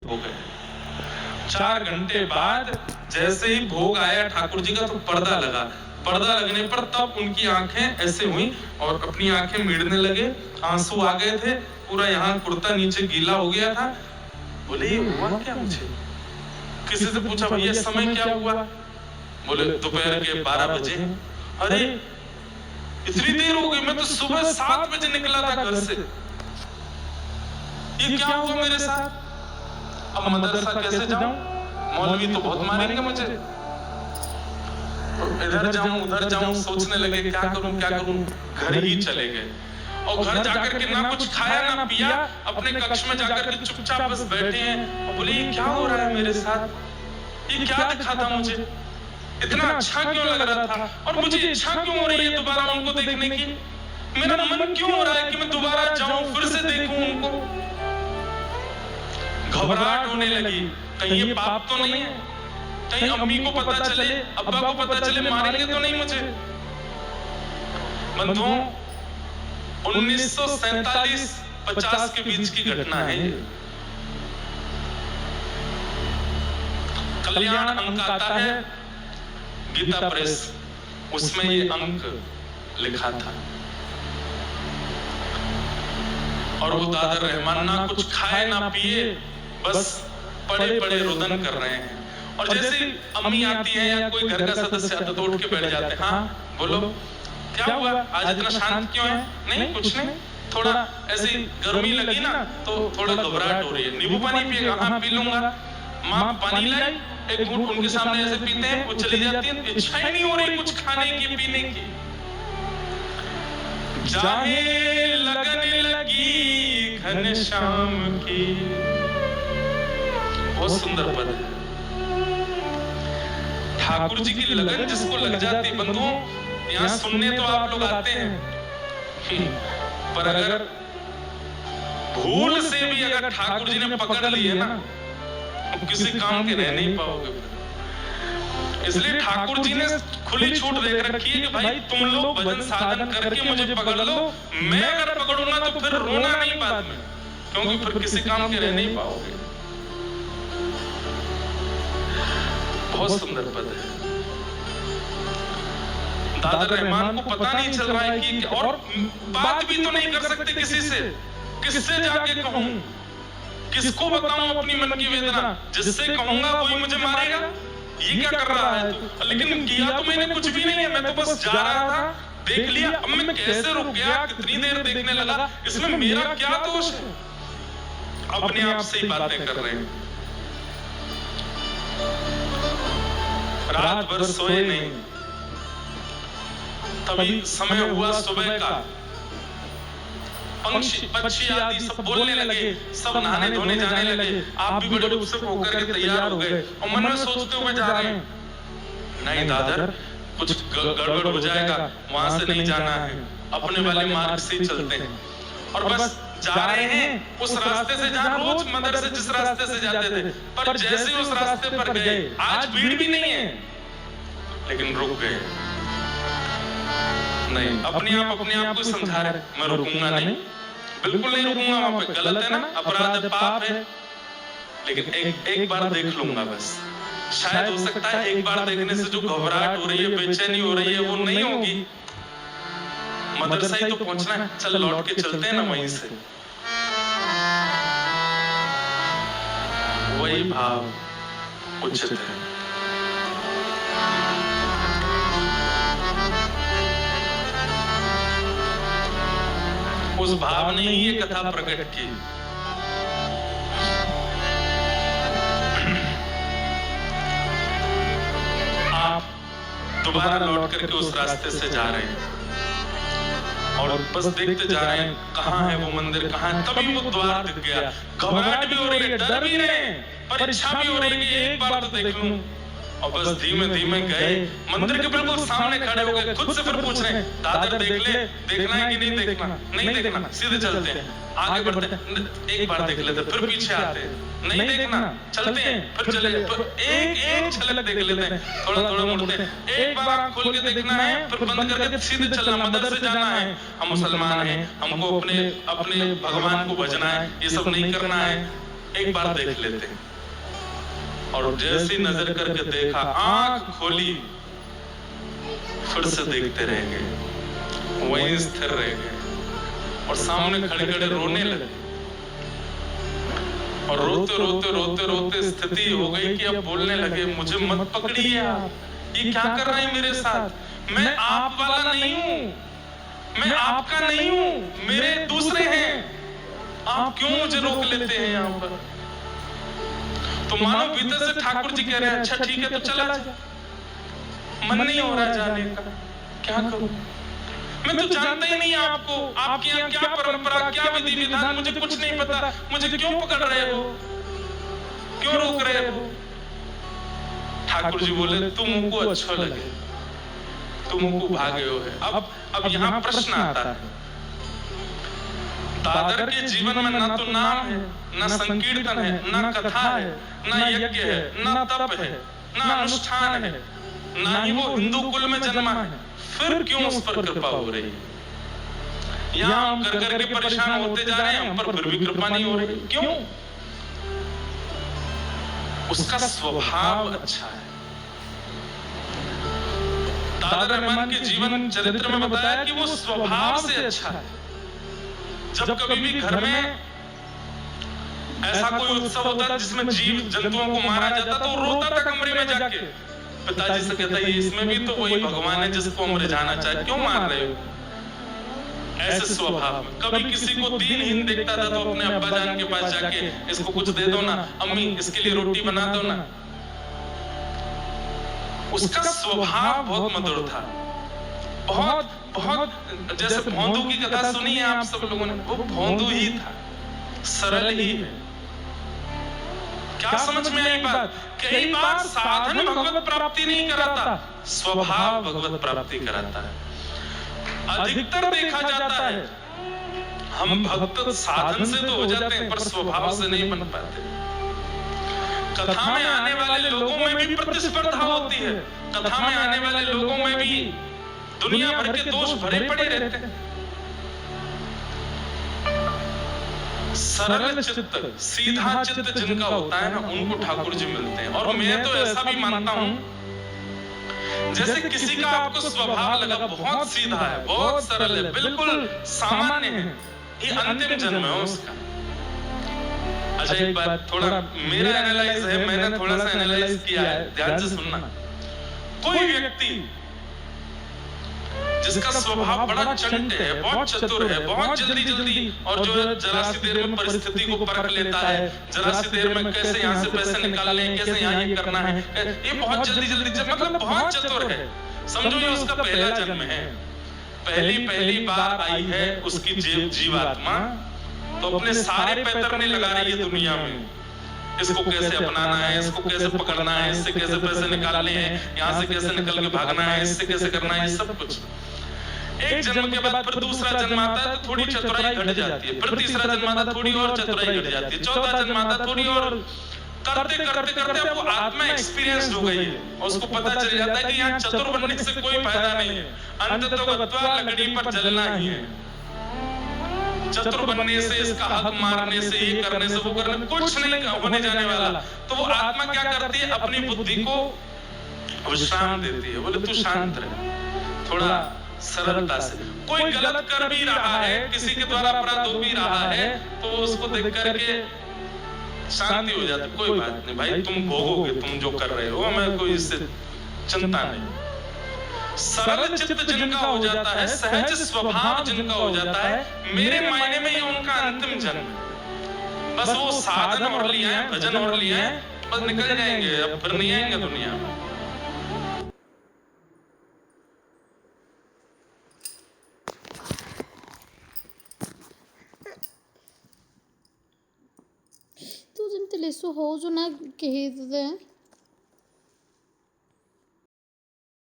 हो गए। 4 घंटे बाद जैसे ही भोग आया ठाकुर जी का तो पर्दा लगा। पर्दा लगने पर तब उनकी आंखें ऐसे हुई और अपनी आंखें मीड़ने लगे, आंसू आ गए थे, पूरा यहाँ कुर्ता नीचे गीला हो गया था। बोले ये हुआ क्या मुझे? किसी से पूछा भैया समय क्या हुआ? बोले दोपहर के 12 बजे। अरे इतनी देर हो गई, मैं तो सुबह 7 बजे निकला था घर से। ये क्या हुआ मेरे साथ? अब मदरसा कैसे जाऊं? मौलवी तो बहुत मारेंगे मुझे। इधर जाऊं उधर जाऊं सोचने लगे क्या करूं। घर ही चले गए और घर जाकर के ना कुछ खाया ना पिया, अपने कक्ष में जाकर के चुपचाप बस बैठे हैं। बोले ये क्या हो रहा है मेरे साथ? ये क्या दिखा था मुझे? इतना अच्छा क्यों लग रहा था? और मुझे इच्छा क्यों हो रही है दोबारा उनको देखने की? मेरा मन क्यों हो रहा है कि मैं दोबारा जाऊं, फिर से देखूं उनको? घबराहट होने लगी, कहीं ये पाप तो नहीं है? कहीं अम्मी को पता चले, अब्बा को पता चले, मारेंगे तो नहीं मुझे? बंधुओं, 1947-50 के बीच की घटना है ये। कल्याण अंक आता है गीता प्रेस, उसमें ये अंक लिखा था। और वो दादर रहमान ना कुछ खाए ना पिए, बस पड़े पड़े रुदन कर रहे हैं। और जैसे अम्मी आती है या कोई घर का सदस्य आता तो उठ के बैठ जाते हैं। हाँ बोलो क्या हुआ, आज इतना शांत क्यों है? नहीं कुछ नहीं, थोड़ा ऐसी गर्मी लगी ना तो थोड़ा घबराहट हो रही है। नींबू पानी पिएगा? हाँ पी लूंगा। माँ पानी लाई, एक घूंट उनके सामने ऐसे पीते हैं, वो चली जाती है। इच्छा ही नहीं हो रही कुछ खाने की पीने की। जाहे लगन लगी घनश्याम की, बहुत सुंदर पद है। ठाकुर जी की लगन जिसको लग जाती, बंधुओं यहाँ सुनने तो आप लोग आते हैं, पर अगर भूल से भी अगर ठाकुर जी ने पकड़ लिए ना तो किसी काम के रह नहीं पाओगे। इसलिए ठाकुर जी ने खुली छूट दे रखी है कि भाई तुम लोग भजन साधन करके मुझे पकड़ लो, मैं अगर पकड़ूंगा तो फिर रोना नहीं बाद में, क्योंकि फिर किसी काम के रह नहीं पाओगे। बहुत सुंदर पद है। दादर रहमान को पता नहीं चल रहा है कि और बात भी तो नहीं कर सकते किसी से, किससे जाके कहूं, किसको बताऊं अपनी मन की वेदना? जिससे कहूंगा वही मुझे मारेगा। ये क्या कर रहा है तू? लेकिन किया तो मैंने कुछ भी नहीं है, मैं तो बस जा रहा था, देख लिया। अब मैं कैसे रुक गया, कितनी देर देखने लगा, इसमें मेरा क्या दोष है? अपने आप से ही बातें कर रहे हैं। रात भर सोए नहीं, तभी समय हुआ सुबह का। पक्षी आदि सब बोलने लगे, सब नहाने धोने जाने लगे। आप भी बड़े उत्सुक होकर के तैयार हो गए और मन में सोचते हुए जा रहे हैं, नहीं दादर कुछ गड़बड़ हो जाएगा, वहां से नहीं जाना है, अपने वाले मार्ग से ही चलते हैं। और बस जा रहे हैं उस रास्ते से जहां रोज मदरसे जिस रास्ते से जाते थे, पर जैसे उस रास्ते पर गए, आज भीड़ भी नहीं है, लेकिन रुक गए। नहीं, अपने आप को समझा रहे, मैं रुकूंगा नहीं, बिल्कुल नहीं रुकूंगा, वहां पे गलत है ना, अपराध है, पाप है, लेकिन एक बार देख लूंगा बस। शायद हो सकता है एक बार देखने से जो घबराहट हो रही है, बेचैनी हो रही है, वो नहीं होगी। मदरसा ही तो पहुंचना है, चल लौट के चलते हैं ना वहीं से। वही भाव उचित है। उस भाव ने ही ये कथा प्रकट की। आप दोबारा लौट करके उस रास्ते से जा रहे हैं और बस देखते जा रहे हैं कहाँ है वो मंदिर, कहाँ है। तभी वो द्वार दिख गया। घबराहट भी हो रही है, डर भी रहे हैं, पर इच्छा भी हो रही है कि एक बार तो देख लूं। और बस धीमे धीमे गए, मंदिर के बिल्कुल सामने खड़े हो गए। खुद से फिर पूछ रहे हैं, दादर देख ले, देखना है कि नहीं देखना? नहीं देखना, सीधे चलते हैं, आगे बढ़ते हैं। एक बार देख लेते, फिर पीछे आते हैं, नहीं देखना, चलते हैं, फिर चले, एक झलक देख लेते हैं, थोड़ा थोड़ा मुड़ते हैं। एक बार आंख खोल के देखना है, फिर बंद करके सीधे चलना, मदरसे जाना है। हम मुसलमान हैं, हमको अपने भगवान को भजना है, ये सब नहीं करना है। एक बार देख लेते हैं। और जैसी नजर करके देखा, आंख खोली, फिर से देखते रह गए, वहीं स्थिर रह गए और सामने खड़े खड़े रोने लगे। और रोते रोते रोते रोते स्थिति हो गई कि अब बोलने लगे, मुझे मत पकड़िए आप, ये क्या कर रहे हैं मेरे साथ, मैं आप वाला नहीं हूँ, मैं आपका नहीं हूँ, मेरे दूसरे हैं, आप क्यों मुझे रोक लेते हैं यहाँ पर। तो मानो भीतर से ठाकुर जी कह रहे हैं, अच्छा ठीक है तो चला जा, मन नहीं हो रहा जाने का, क्या करूं, मैं तो जानता ही नहीं आपको, आपके यहाँ क्या परंपरा, क्या विधि विधान, मुझे कुछ नहीं पता, मुझे क्यों पकड़ रहे हो, क्यों रोक रहे हो। ठाकुर जी बोले, तुमको अच्छा लगे, तुमको भागे हो है। अब यहाँ प्रश्न आता है, दादर के जीवन में ना तो नाम है, ना संकीर्तन है, ना कथा है, ना यज्ञ है, ना तप है, ना अनुष्ठान है, ना ही वो हिंदू कुल में जन्मा है, फिर क्यों उस पर कृपा हो रही है। यहाँ हम कर करके परेशान होते जा रहे हैं, हम पर फिर भी कृपा नहीं हो रही, क्यों। उसका स्वभाव अच्छा है। दादा रहमान के जीवन चरित्र में बताया कि वो स्वभाव से अच्छा है। जब कभी भी घर में ऐसा कोई उत्सव होता है जिसमें जीव जंतुओं को मारा जाता, तो रोता था कमरे में जाके, पिताजी से कहता है इसमें भी तो वही भगवान है जिसको हम रिझाना चाहे, क्यों मार रहे हो। ऐसे स्वभाव में कभी किसी को दीनहीन देखता था तो अपने अब्बा जान के पास जाके, इसको कुछ दे दो ना, अम्मी इसके लिए रोटी बना दो ना। उसका स्वभाव बहुत मधुर था, बहुत बहुत, जैसे भोंदू की कथा सुनी है आप सब लोगों ने, वो भोंदू ही था, सरल ही है। क्या समझ में आई बात, कई बार साधन भगवत प्राप्ति नहीं कराता, स्वभाव भगवत प्राप्ति कराता है। अधिकतर देखा जाता है हम भक्त साधन से तो हो जाते हैं पर स्वभाव से नहीं बन पाते। कथा में आने वाले लोगों में भी प्रतिस्पर्धा होती है, कथा में आने वाले लोगों में भी दुनिया भर के दोष भरे पड़े रहते हैं। सरल चित्त, सीधा चित्त जिनका होता है ना, उनको ठाकुर जी मिलते हैं। और मैं तो ऐसा भी मानता हूं, जैसे किसी का आपको स्वभाव लगा बहुत सीधा है, बहुत सरल है, बिल्कुल सामान्य है, ये अंतिम जन्म है उसका। अच्छा एक बात, थोड़ा मेरा एनालाइज है, मैंने थोड़ा सा एनालाइज किया है, ध्यान से सुनना। कोई व्यक्ति जिसका स्वभाव बड़ा चंट है, बहुत चतुर है, बहुत जल्दी जल्दी, और जो है जरा सी देर में परिस्थिति को परख लेता है, जरा सी देर में कैसे यहाँ से पैसे निकालने हैं, कैसे यहाँ ये करना है, ये बहुत जल्दी जल्दी, मतलब बहुत चतुर है। समझो ये उसका पहला जन्म है, पहली बार आई है उसकी जीवात्मा, तो अपने सारे पैतरने लगा रही है दुनिया में, इसको कैसे अपनाना है, इसको कैसे पकड़ना है, इससे कैसे पैसे निकालने हैं, यहाँ से कैसे निकल के भागना है, इससे कैसे करना है, सब कुछ। एक जन्म के बाद फिर दूसरा जन्म आता है तो थोड़ी चतुराई घट जाती है, फिर तीसरा जन्म आता है थोड़ी और चतुराई घट जाती है, चौथा जन्म आता है थोड़ी और, करते करते करते वो आत्मा एक्सपीरियंस हो गई है और उसको पता चल जाता है कि यहाँ चतुर बनने से कोई फायदा नहीं है, अंततः लकड़ी पर जलना ही है। चतुर बनने से, इसका हक मारने से, ये करने से, वो करने में कुछ नहीं होने जाने वाला। तो वो आत्मा क्या करती है, अपनी बुद्धि को विश्राम देती है, बोले तू शांत रहे, थोड़ा सरलता से। कोई गलत कर भी रहा है, किसी के द्वारा अपराध हो भी रहा है, तो उसको देख करके शांति हो जाती, कोई बात नहीं भाई, तुम भोगोगे, तुम जो कर रहे हो, हमें कोई इससे चिंता नहीं। सरल चित्त जिनका हो जाता है, सहज स्वभाव जिनका हो जाता है, मेरे मायने में ये उनका अंतिम जन्म है। बस वो साधन और लिए हैं, भजन और लिए हैं, बस निकल जाएंगे, अब फिर नहीं आएंगे दुनिया में। तू जिन लेसो हो जो ना कहे